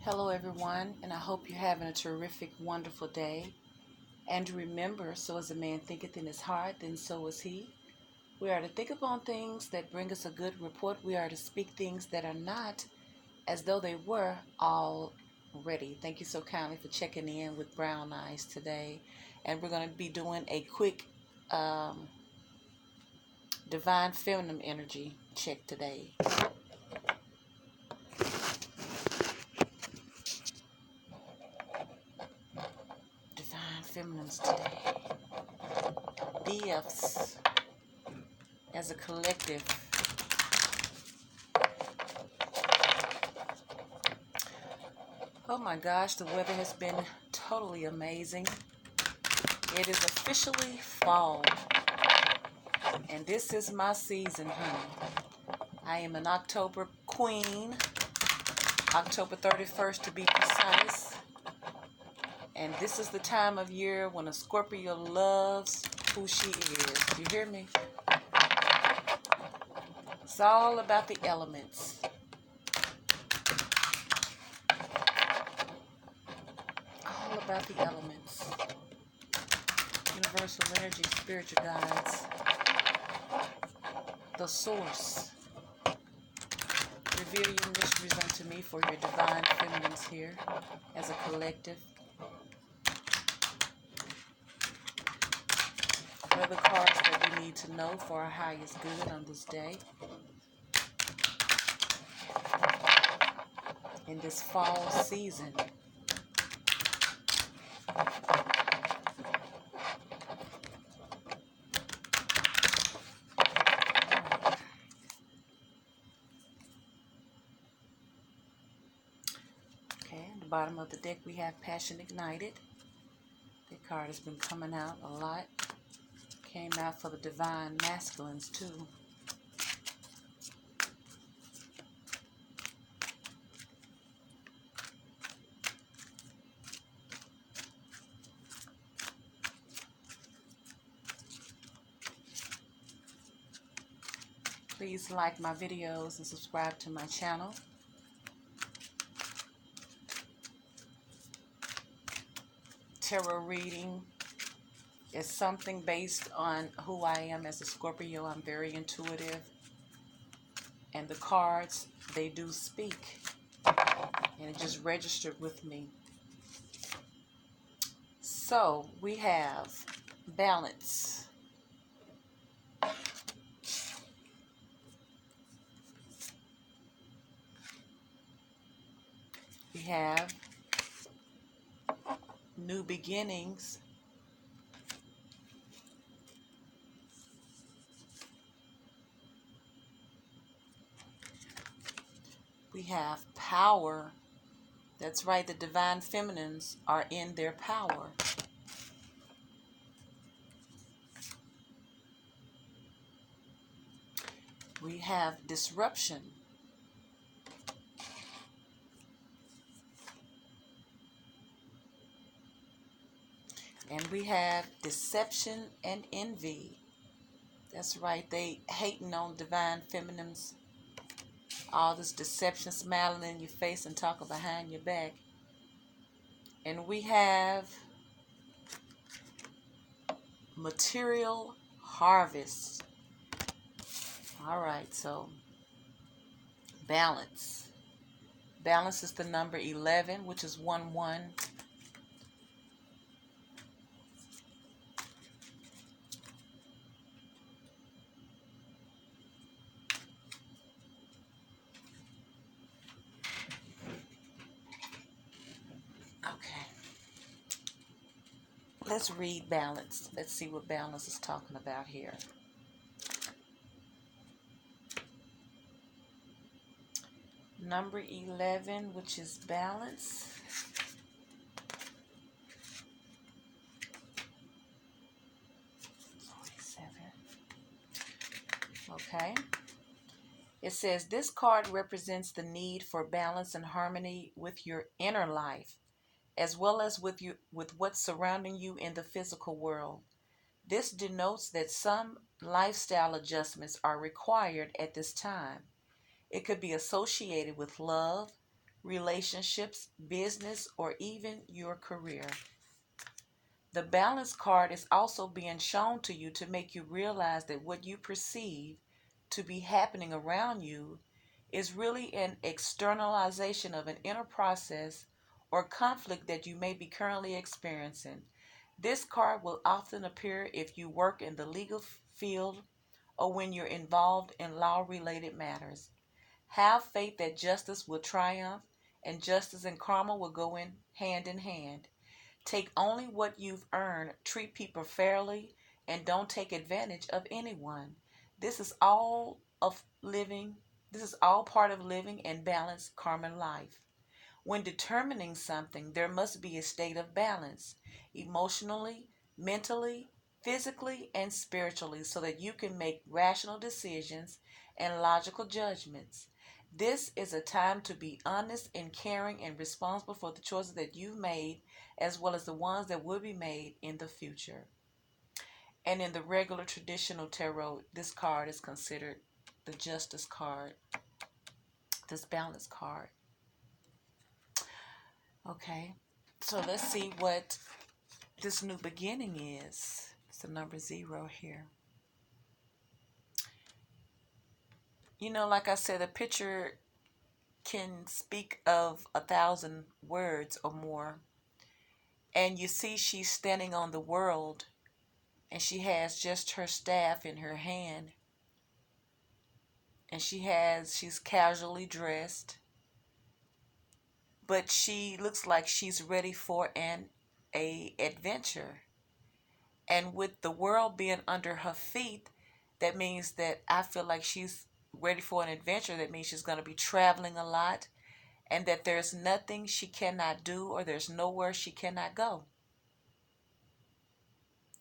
Hello, everyone, and I hope you're having a terrific, wonderful day. And remember, so as a man thinketh in his heart, then so is he. We are to think upon things that bring us a good report. We are to speak things that are not as though they were already. Thank you so kindly for checking in with Brown Eyes today. And we're going to be doing a quick divine feminine energy check today. Divine feminines today. BFs as a collective. Oh my gosh, the weather has been totally amazing. It is officially fall, and this is my season, honey. I am an October queen, October 31st to be precise, and this is the time of year when a Scorpio loves who she is. You hear me? It's all about the elements. All about the elements. Universal energy, spiritual guides, the source. Reveal your mysteries unto me for your divine feminines here as a collective. What are the cards that we need to know for our highest good on this day? In this fall season. Okay, at the bottom of the deck we have Passion Ignited. That card has been coming out a lot. Came out for the divine masculines too. Please like my videos and subscribe to my channel. Tarot reading is something based on who I am as a Scorpio. I'm very intuitive. And the cards, they do speak. And it just registered with me. So, we have balance. We have new beginnings. We have power. That's right, the divine feminines are in their power. We have disruption. And we have deception and envy. That's right, they hating on divine feminines. All this deception, smiling in your face and talking behind your back. And we have material harvest. All right, so balance. Balance is the number 11, which is 1-1. Okay. Let's read balance. Let's see what balance is talking about here. Number 11, which is balance. Okay. It says this card represents the need for balance and harmony with your inner life, as well as with what's surrounding you in the physical world. This denotes that some lifestyle adjustments are required at this time. It could be associated with love, relationships, business, or even your career. The balance card is also being shown to you to make you realize that what you perceive to be happening around you is really an externalization of an inner process or conflict that you may be currently experiencing. This card will often appear if you work in the legal field or when you're involved in law related matters. Have faith that justice will triumph and justice and karma will go in hand. Take only what you've earned, treat people fairly, and don't take advantage of anyone. This is all of living, this is all part of living and balanced karma life. When determining something, there must be a state of balance, emotionally, mentally, physically, and spiritually, so that you can make rational decisions and logical judgments. This is a time to be honest and caring and responsible for the choices that you've made, as well as the ones that will be made in the future. And in the regular traditional tarot, this card is considered the Justice card, this Balance card. Okay, so let's see what this new beginning is. It's the number 0 here. You know, like I said, a picture can speak of 1,000 words or more. And you see she's standing on the world and she has just her staff in her hand. And she's casually dressed. But she looks like she's ready for a adventure. And with the world being under her feet, that means that I feel like she's ready for an adventure. That means she's going to be traveling a lot and that there's nothing she cannot do or there's nowhere she cannot go.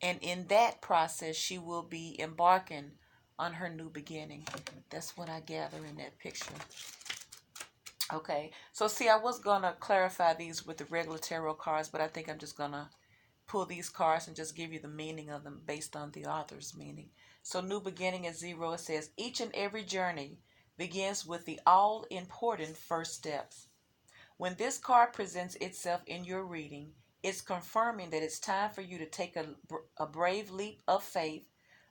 And in that process, she will be embarking on her new beginning. That's what I gather in that picture. Okay, so see, I was going to clarify these with the regular tarot cards, but I think I'm just going to pull these cards and just give you the meaning of them based on the author's meaning. So new beginning is 0. It says, each and every journey begins with the all-important first steps. When this card presents itself in your reading, it's confirming that it's time for you to take a brave leap of faith,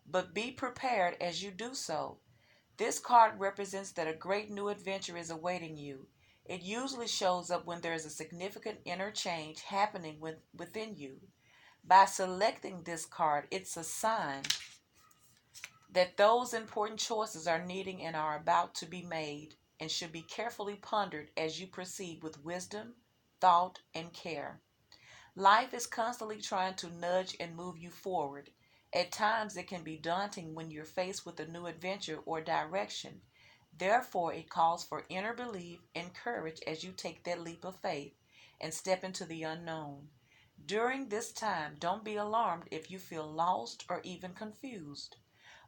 but be prepared as you do so. This card represents that a great new adventure is awaiting you. It usually shows up when there is a significant inner change happening within you. By selecting this card, it's a sign that those important choices are needing and are about to be made and should be carefully pondered as you proceed with wisdom, thought, and care. Life is constantly trying to nudge and move you forward. At times, it can be daunting when you're faced with a new adventure or direction. Therefore, it calls for inner belief and courage as you take that leap of faith and step into the unknown. During this time, don't be alarmed if you feel lost or even confused.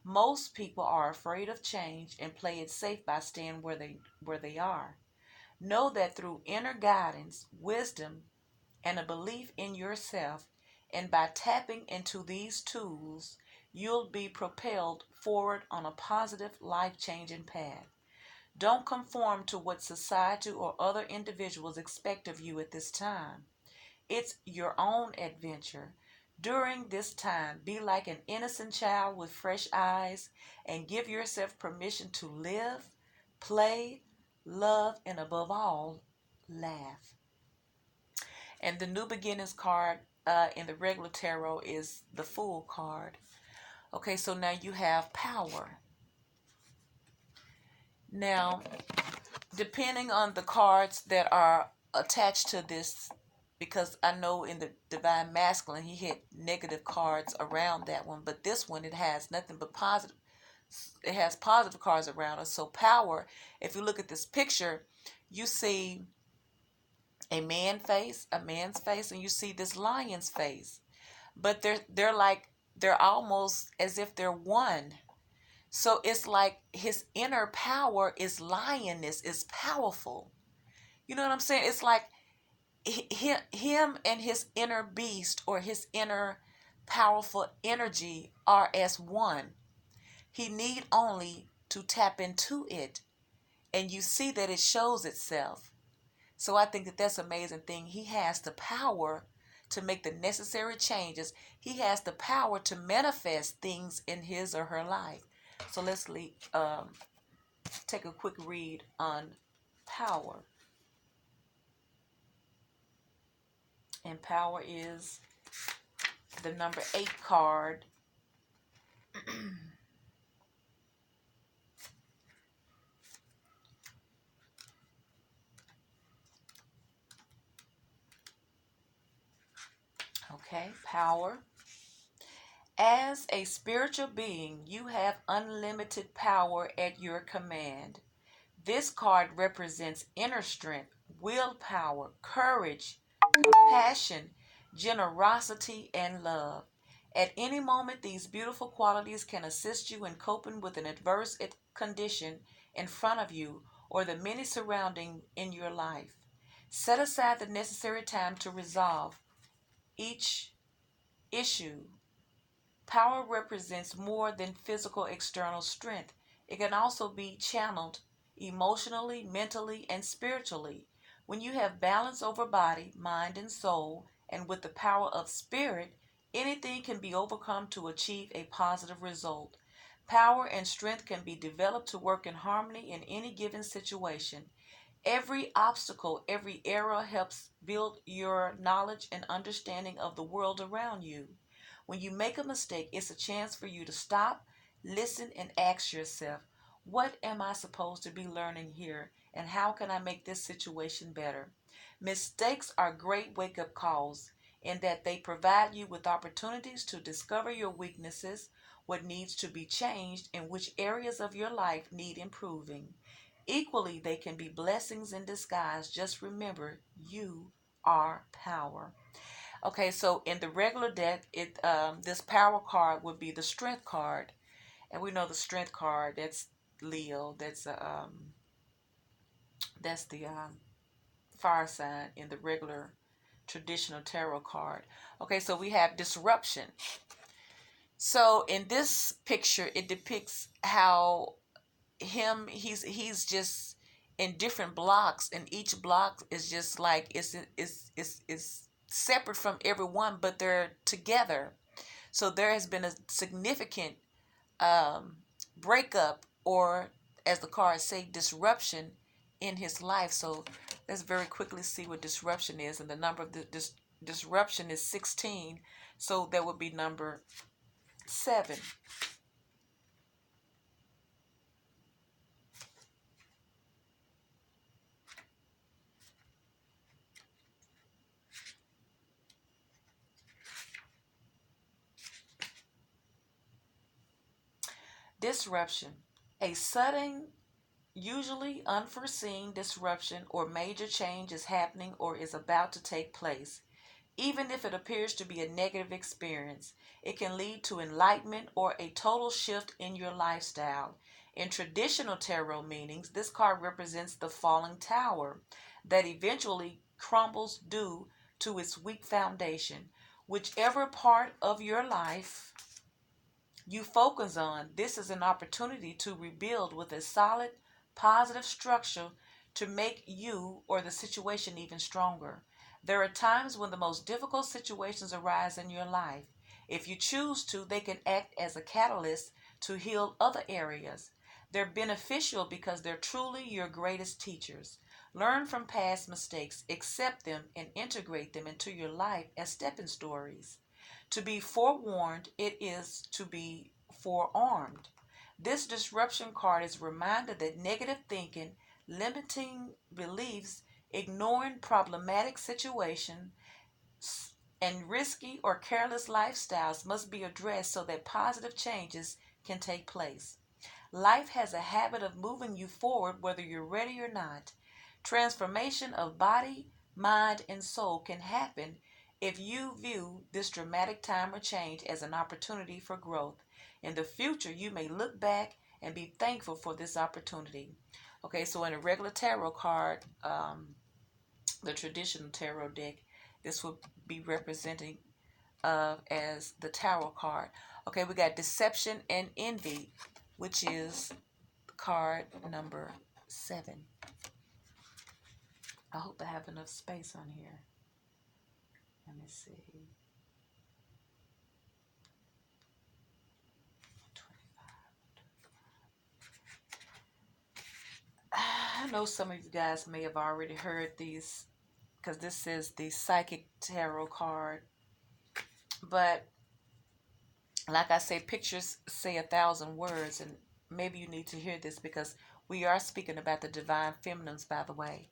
Most people are afraid of change and play it safe by staying where they are. Know that through inner guidance, wisdom, and a belief in yourself, and by tapping into these tools, you'll be propelled forward on a positive, life-changing path. Don't conform to what society or other individuals expect of you at this time. It's your own adventure. During this time, be like an innocent child with fresh eyes and give yourself permission to live, play, love, and above all, laugh. And the New Beginnings card in the regular tarot is the Fool card. Okay, so now you have power. Now, depending on the cards that are attached to this, because I know in the Divine Masculine he had negative cards around that one, but this one it has nothing but positive. It has positive cards around it. So power, if you look at this picture, you see a man's face, and you see this lion's face. But they're almost as if they're one. So it's like his inner power is lioness, is powerful. You know what I'm saying? It's like him and his inner beast or his inner powerful energy are as one. He need only to tap into it, and you see that it shows itself. So I think that that's an amazing thing. He has the power to make the necessary changes. He has the power to manifest things in his or her life. So let's take a quick read on power. And power is the number 8 card. Okay, power. As a spiritual being, you have unlimited power at your command. This card represents inner strength, willpower, courage, compassion, generosity, and love. At any moment, these beautiful qualities can assist you in coping with an adverse condition in front of you or the many surrounding in your life. Set aside the necessary time to resolve each issue. Power represents more than physical external strength. It can also be channeled emotionally, mentally, and spiritually. When you have balance over body, mind, and soul, and with the power of spirit, anything can be overcome to achieve a positive result. Power and strength can be developed to work in harmony in any given situation. Every obstacle, every error helps build your knowledge and understanding of the world around you. When you make a mistake, it's a chance for you to stop, listen, and ask yourself, what am I supposed to be learning here? And how can I make this situation better? Mistakes are great wake up calls in that they provide you with opportunities to discover your weaknesses, what needs to be changed, and which areas of your life need improving. Equally, they can be blessings in disguise. Just remember, you are power. Okay, so in the regular deck, this power card would be the strength card, and we know the strength card. That's Leo. That's the fire sign in the regular traditional tarot card. Okay, so we have disruption. So in this picture, it depicts how he's just in different blocks, and each block is just like it's separate from everyone, but they're together. So there has been a significant um, breakup, or as the cards say, disruption in his life. So let's very quickly see what disruption is, and the number of this disruption is 16. So that would be number 7. Disruption. A sudden, usually unforeseen disruption or major change is happening or is about to take place. Even if it appears to be a negative experience, it can lead to enlightenment or a total shift in your lifestyle. In traditional tarot meanings, this card represents the falling tower that eventually crumbles due to its weak foundation. Whichever part of your life you focus on, this is an opportunity to rebuild with a solid, positive structure to make you or the situation even stronger. There are times when the most difficult situations arise in your life. If you choose to, they can act as a catalyst to heal other areas. They're beneficial because they're truly your greatest teachers. Learn from past mistakes, accept them, and integrate them into your life as stepping stories. To be forewarned, it is to be forearmed. This disruption card is a reminder that negative thinking, limiting beliefs, ignoring problematic situations, and risky or careless lifestyles must be addressed so that positive changes can take place. Life has a habit of moving you forward whether you're ready or not. Transformation of body, mind, and soul can happen if you view this dramatic time or change as an opportunity for growth. In the future, you may look back and be thankful for this opportunity. Okay, so in a regular tarot card, the traditional tarot deck, this would be representing as the Tower card. Okay, we got Deception and Envy, which is card number 7. I hope I have enough space on here. Let me see. 25. I know some of you guys may have already heard these because this is the Psychic Tarot card. But like I say, pictures say 1,000 words, and maybe you need to hear this because we are speaking about the divine feminines, by the way.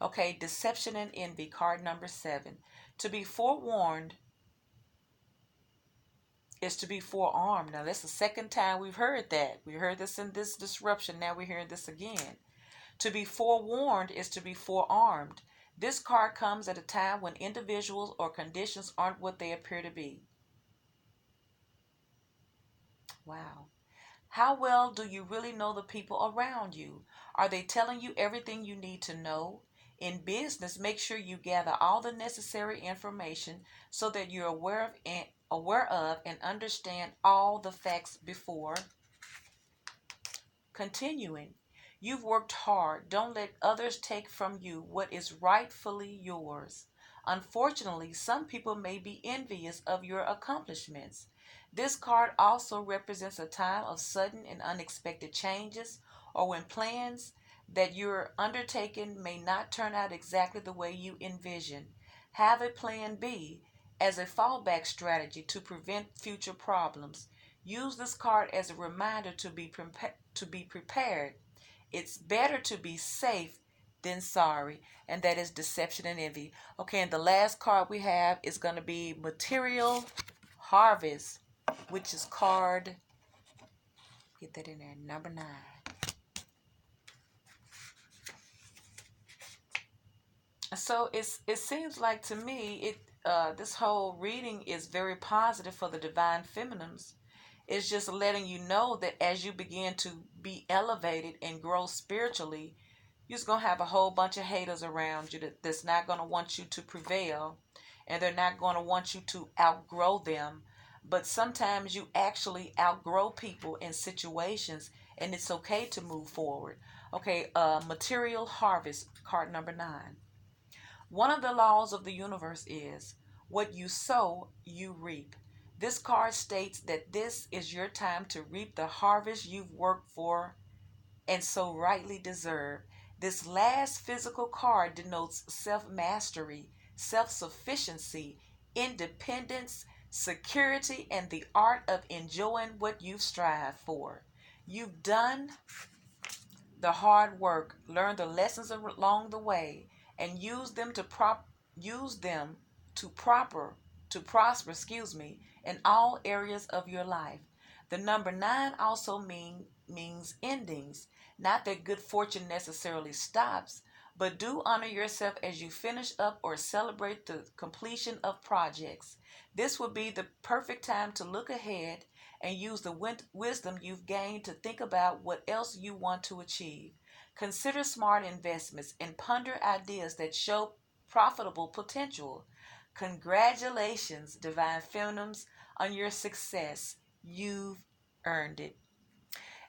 Okay, deception and envy, card number 7. To be forewarned is to be forearmed. Now, that's the second time we've heard that. We heard this in this disruption. Now we're hearing this again. To be forewarned is to be forearmed. This card comes at a time when individuals or conditions aren't what they appear to be. Wow. How well do you really know the people around you? Are they telling you everything you need to know? In business, make sure you gather all the necessary information so that you're aware of and understand all the facts before continuing. You've worked hard. Don't let others take from you what is rightfully yours. Unfortunately, some people may be envious of your accomplishments. This card also represents a time of sudden and unexpected changes, or when plans that you're undertaking may not turn out exactly the way you envision. Have a plan B as a fallback strategy to prevent future problems. Use this card as a reminder to be prepared. It's better to be safe than sorry, and that is deception and envy. Okay, and the last card we have is going to be material harvest, which is card, get that in there, number 9. So it seems like to me this whole reading is very positive for the divine feminines. It's just letting you know that as you begin to be elevated and grow spiritually, you're just going to have a whole bunch of haters around you that's not going to want you to prevail, and they're not going to want you to outgrow them. But sometimes you actually outgrow people in situations, and it's okay to move forward. Okay, material harvest, card number 9. One of the laws of the universe is what you sow, you reap. This card states that this is your time to reap the harvest you've worked for and so rightly deserve. This last physical card denotes self mastery, self sufficiency, independence, security, and the art of enjoying what you've strived for. You've done the hard work, learn the lessons along the way, and use them to prosper, in all areas of your life. The number 9 also means endings. Not that good fortune necessarily stops, but do honor yourself as you finish up or celebrate the completion of projects. This would be the perfect time to look ahead and use the wisdom you've gained to think about what else you want to achieve. Consider smart investments and ponder ideas that show profitable potential. Congratulations, Divine Feminines, on your success. You've earned it.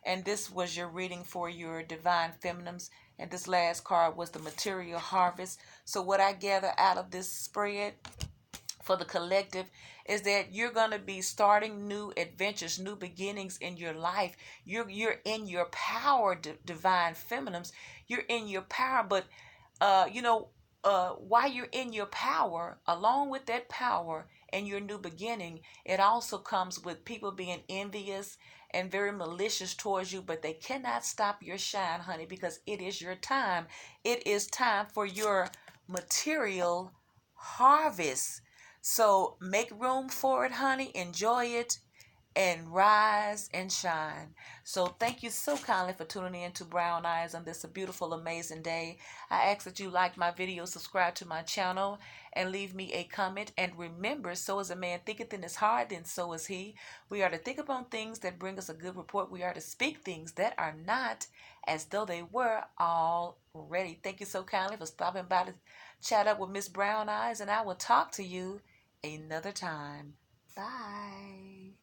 And this was your reading for your Divine Feminines. And this last card was the Material Harvest. So what I gather out of this spread for the collective is that you're going to be starting new adventures, new beginnings in your life. You're in your power, divine feminines. You're in your power, but while you're in your power, along with that power and your new beginning, it also comes with people being envious and very malicious towards you, but they cannot stop your shine, honey, because it is your time. It is time for your material harvest. So make room for it, honey. Enjoy it and rise and shine. So thank you so kindly for tuning in to Brown Eyes on this beautiful, amazing day. I ask that you like my video, subscribe to my channel, and leave me a comment. And remember, so as a man thinketh in his heart, then so is he. We are to think upon things that bring us a good report. We are to speak things that are not as though they were already. Thank you so kindly for stopping by to chat up with Miss Brown Eyes, and I will talk to you another time. Bye.